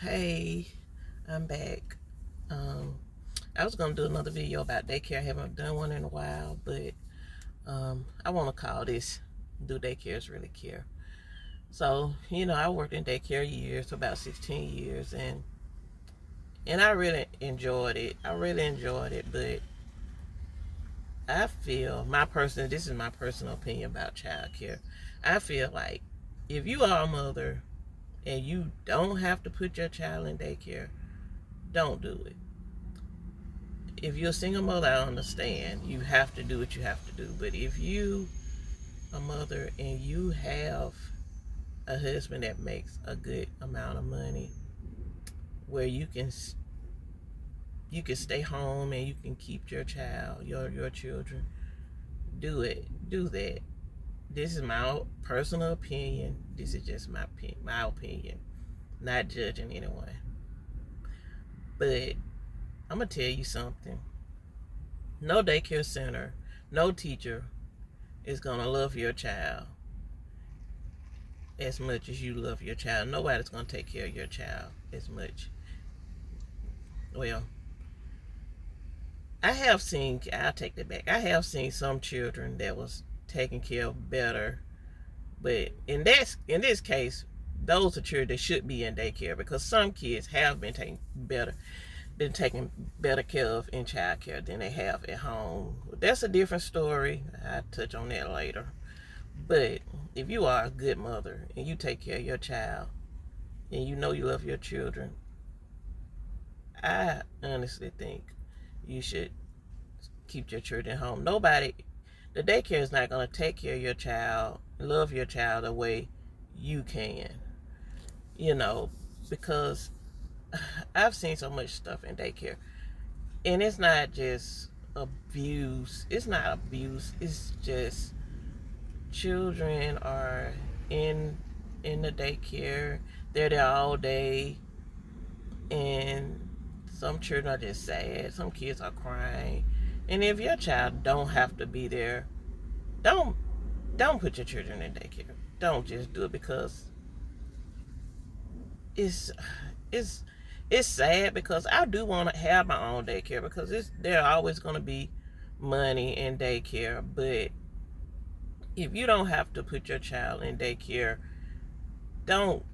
Hey, I'm back. Um, I was gonna do another video about daycare. I haven't done one in a while, but I want to call this "Do Daycares Really Care?" So, I worked in daycare years, for about 16 years, and I really enjoyed it. I really enjoyed it, but I feel this is my personal opinion about childcare. I feel like if you are a mother and you don't have to put your child in daycare, don't do it. If you're a single mother, I understand. You have to do what you have to do. But if you a mother and you have a husband that makes a good amount of money, where you can stay home and you can keep your child, your children, do it. Do that. This is my personal opinion. This is just my opinion. Not judging anyone. But I'm gonna tell you something. No daycare center, no teacher is gonna love your child as much as you love your child. Nobody's gonna take care of your child as much. Well, I'll take that back. I have seen some children that was taken care of better, but in this case, those are children that should be in daycare, because some kids have been taken better care of in childcare than they have at home. That's a different story. I'll touch on that later. But if you are a good mother and you take care of your child and you know you love your children, I honestly think you should keep your children home. The daycare is not going to take care of your child, love your child the way you can, because I've seen so much stuff in daycare. And it's not just abuse. It's not abuse. It's just children are in the daycare. They're there all day, and some children are just sad. Some kids are crying. And if your child don't have to be there, don't don't put your children in daycare. Don't just do it, because it's it's it's sad, because I do want to have my own daycare, because there always going to be money in daycare. But if you don't have to put your child in daycare, don't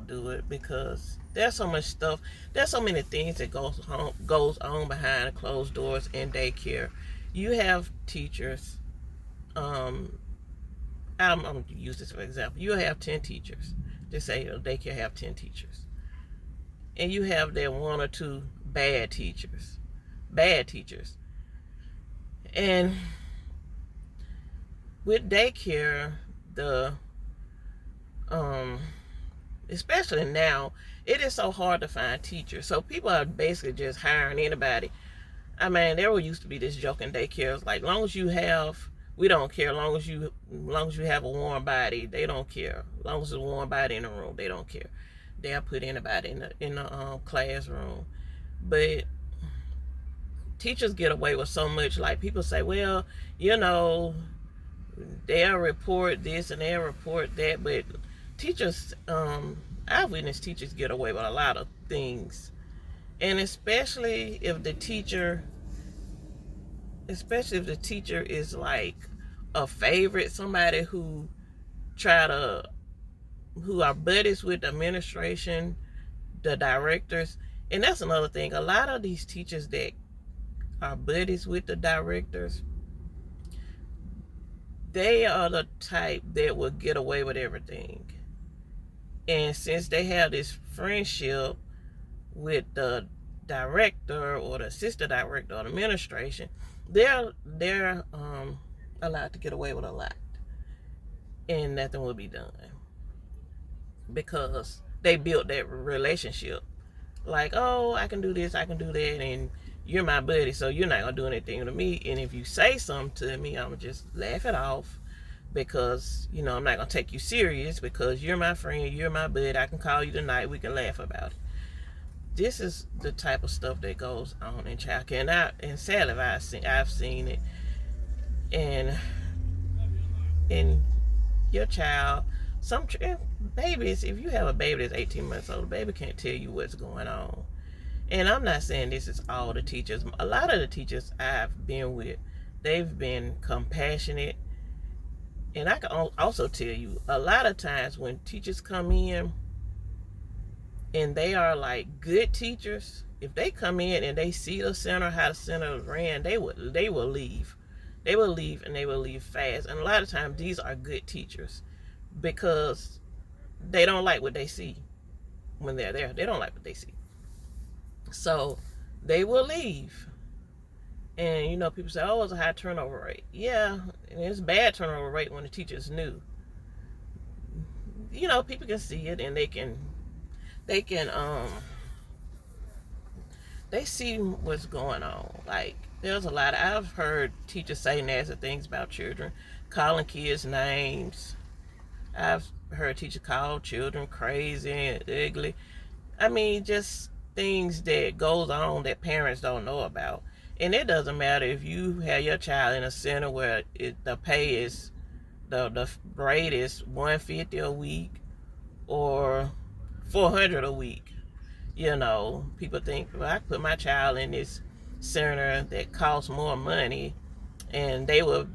do it, because there's so much stuff. There's so many things that goes on behind closed doors in daycare. You have teachers. Um, I'm gonna use this for example. You have 10 teachers. Just say daycare have 10 teachers, and you have there one or two bad teachers, and with daycare, the um especially now, it is so hard to find teachers. So people are basically just hiring anybody. I mean, there used to be this joke in daycares, like, we don't care. Long as you have a warm body, they don't care. Long as there's a warm body in the room, they don't care. They'll put anybody in the classroom. But teachers get away with so much. Like, people say, well, you know, they'll report this and they'll report that, but teachers, I've witnessed teachers get away with a lot of things, and especially if the teacher is like a favorite, somebody who are buddies with the administration, the directors. And that's another thing. A lot of these teachers that are buddies with the directors, they are the type that will get away with everything. And since they have this friendship with the director or the assistant director or the administration, they're allowed to get away with a lot, and nothing will be done, because they built that relationship. Like, oh, I can do this, I can do that, and you're my buddy, so you're not gonna do anything to me. And if you say something to me, I'm gonna just laugh it off, because I'm not gonna take you serious, because you're my friend, you're my buddy. I can call you tonight, we can laugh about it. This is the type of stuff that goes on in childcare, and sadly, I've seen it. And your child some babies, if you have a baby that's 18 months old, the baby can't tell you what's going on. And I'm not saying this is all the teachers. A lot of the teachers I've been with, they've been compassionate. And I can also tell you, a lot of times when teachers come in and they are like good teachers, if they come in and they see the center, how the center ran, they will leave. They will leave, and they will leave fast. And a lot of times these are good teachers because they don't like what they see when they're there. They don't like what they see. So they will leave. And people say, oh, it's a high turnover rate. Yeah, and it's bad turnover rate when the teacher's new. People can see it, and they see what's going on. Like, there's a lot I've heard teachers say nasty things about children, calling kids names. I've heard teachers call children crazy and ugly. I mean, just things that goes on that parents don't know about. And it doesn't matter if you have your child in a center where the pay is, the rate is $150 a week or $400 a week. People think, well, I put my child in this center that costs more money and it would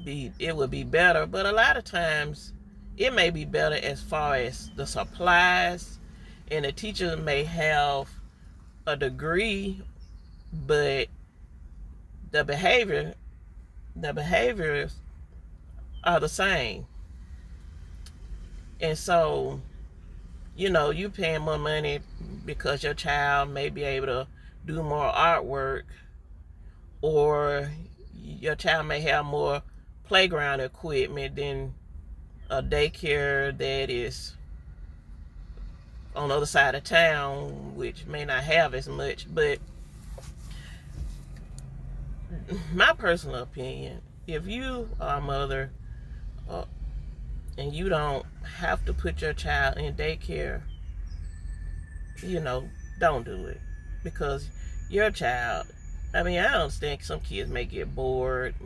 be better. But a lot of times it may be better as far as the supplies, and the teacher may have a degree, but the behaviors are the same. And so, you paying more money because your child may be able to do more artwork, or your child may have more playground equipment than a daycare that is on the other side of town, which may not have as much. But my personal opinion, if you are a mother and you don't have to put your child in daycare, don't do it. Because your child, I understand some kids may get bored,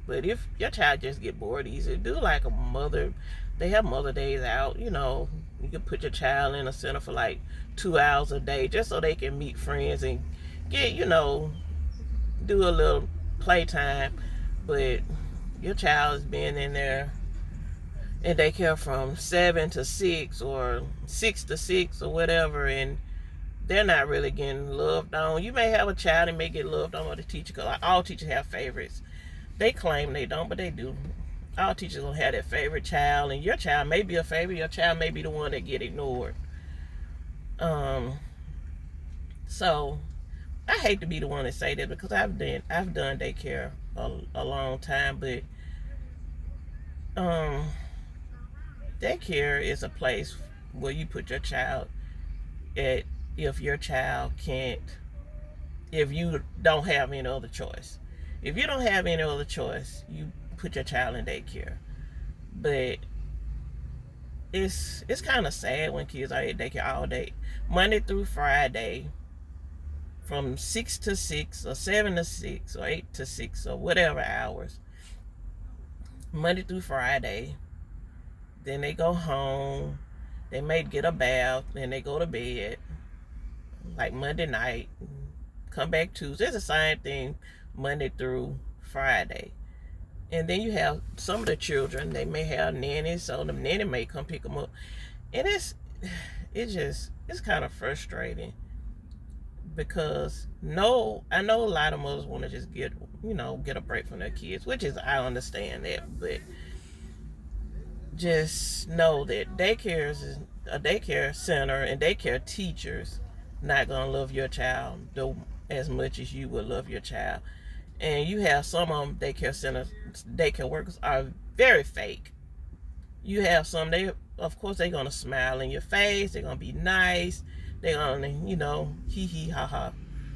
but if your child just get bored easy, do like a mother. They have mother days out. You can put your child in a center for like 2 hours a day just so they can meet friends and get, do a little playtime. But your child is being in there in daycare from 7 to 6 or 6 to 6 or whatever, and they're not really getting loved on. You may have a child and may get loved on by the teacher, because all teachers have favorites. They claim they don't, but they do. All teachers will have their favorite child, and your child may be a favorite. Your child may be the one that get ignored. So I hate to be the one to say that, because I've done daycare a long time, but daycare is a place where you put your child at if your child can't, if you don't have any other choice. If you don't have any other choice, you put your child in daycare. But it's kind of sad when kids are at daycare all day, Monday through Friday, from 6 to 6 or 7 to 6 or 8 to 6 or whatever hours, Monday through Friday. Then they go home, they may get a bath, then they go to bed, like Monday night, come back Tuesday. It's the same thing Monday through Friday. And then you have some of the children, they may have nannies, so the nanny may come pick them up. And it's kind of frustrating, because I know a lot of mothers want to just get a break from their kids, which is, I understand that, but just know that a daycare center and daycare teachers not gonna love your child as much as you would love your child. And you have some daycare centers, daycare workers are very fake. You have some, of course they're gonna smile in your face, they're gonna be nice, they're gonna hee hee ha ha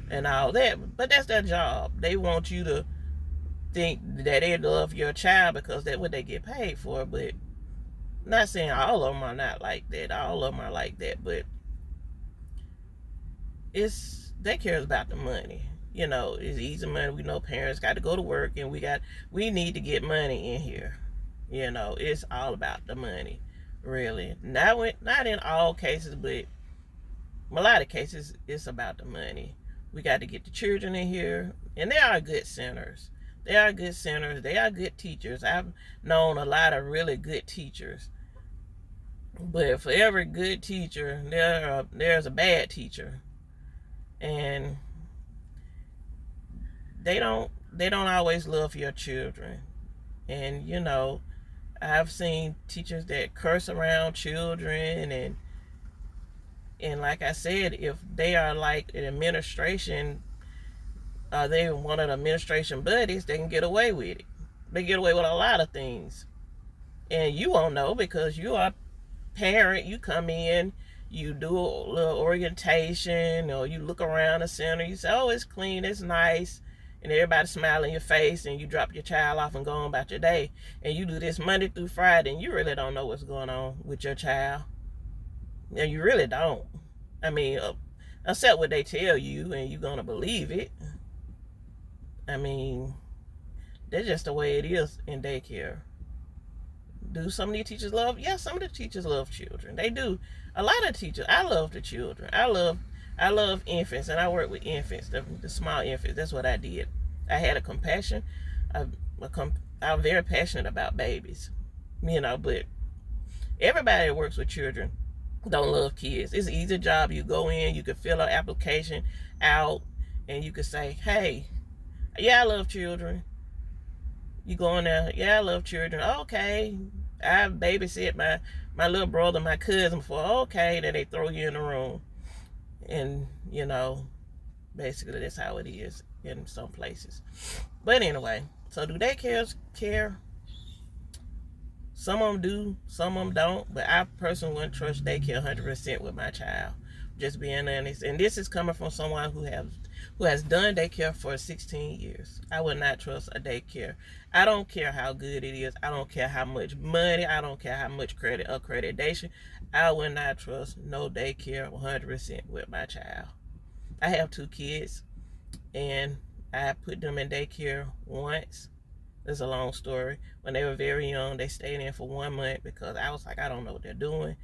and all that, but that's their job. They want you to think that they love your child because that's what they get paid for. But not saying all of them are not like that. All of them are like that, but daycare is about the money. It's easy money. We know parents got to go to work, and we need to get money in here. It's all about the money. really. Not in all cases, but a lot of cases, it's about the money. We got to get the children in here, and they are good centers. They are good centers. They are good teachers. I've known a lot of really good teachers, but for every good teacher, there's a bad teacher, and they don't always love your children. And I've seen teachers that curse around children, and like I said, if they are like an administration, they one of the administration buddies, they can get away with it. They get away with a lot of things, and you won't know because you are a parent. You come in, you do a little orientation, or you look around the center. You say, "Oh, it's clean, it's nice," and everybody smile in your face, and you drop your child off and go on about your day. And you do this Monday through Friday, and you really don't know what's going on with your child. And you really don't. I mean, accept what they tell you, and you're gonna believe it. I mean, that's just the way it is in daycare. Do some of the teachers love? Yeah, some of the teachers love children. They do. A lot of teachers. I love the children. I love infants, and I work with infants, the small infants. That's what I did. I had a compassion. I'm very passionate about babies, but everybody that works with children don't love kids. It's an easy job. You go in, you can fill an application out, and you can say, "Hey, yeah, I love children." You go in there, "Yeah, I love children." Okay, I babysit my little brother, my cousin before. Okay, then they throw you in the room, and basically that's how it is in some places. But anyway, so do daycares care? Some of them do, some of them don't. But I personally wouldn't trust daycare 100% with my child. Just being honest. And this is coming from someone who has done daycare for 16 years. I would not trust a daycare. I don't care how good it is. I don't care how much money. I don't care how much accreditation. I would not trust no daycare 100% with my child. I have 2 kids, and I put them in daycare once. It's a long story. When they were very young, they stayed in for 1 month because I was like, I don't know what they're doing.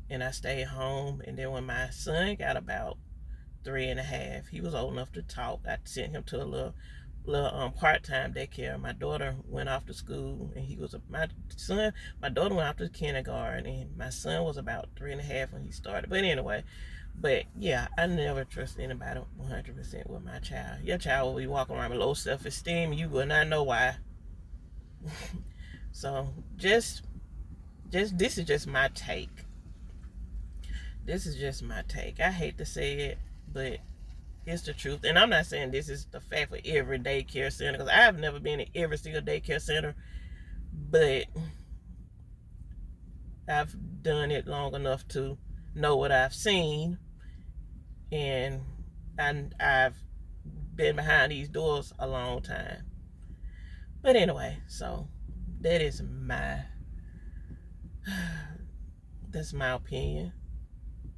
And I stayed home. And then when my son got about 3.5, he was old enough to talk. I sent him to a little part-time daycare. My daughter went off to school, and my daughter went off to kindergarten, and my son was about 3.5 when he started. But anyway, yeah, I never trust anybody 100% with my child. Your child will be walking around with low self-esteem. You will not know why. So this is just my take. This is just my take. I hate to say it, but it's the truth. And I'm not saying this is the fact for every daycare center, because I've never been in every single daycare center, but I've done it long enough to know what I've seen, and I've been behind these doors a long time. But anyway, so that is that's my opinion.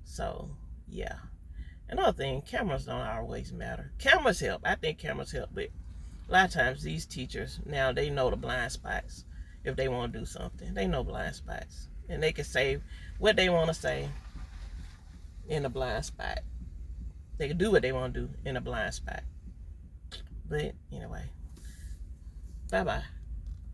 So yeah. Another thing, cameras don't always matter. Cameras help. I think cameras help, but a lot of times these teachers now, they know the blind spots. If they want to do something, they know blind spots, and they can say what they want to say in a blind spot. They can do what they want to do in a blind spot. But anyway, bye bye.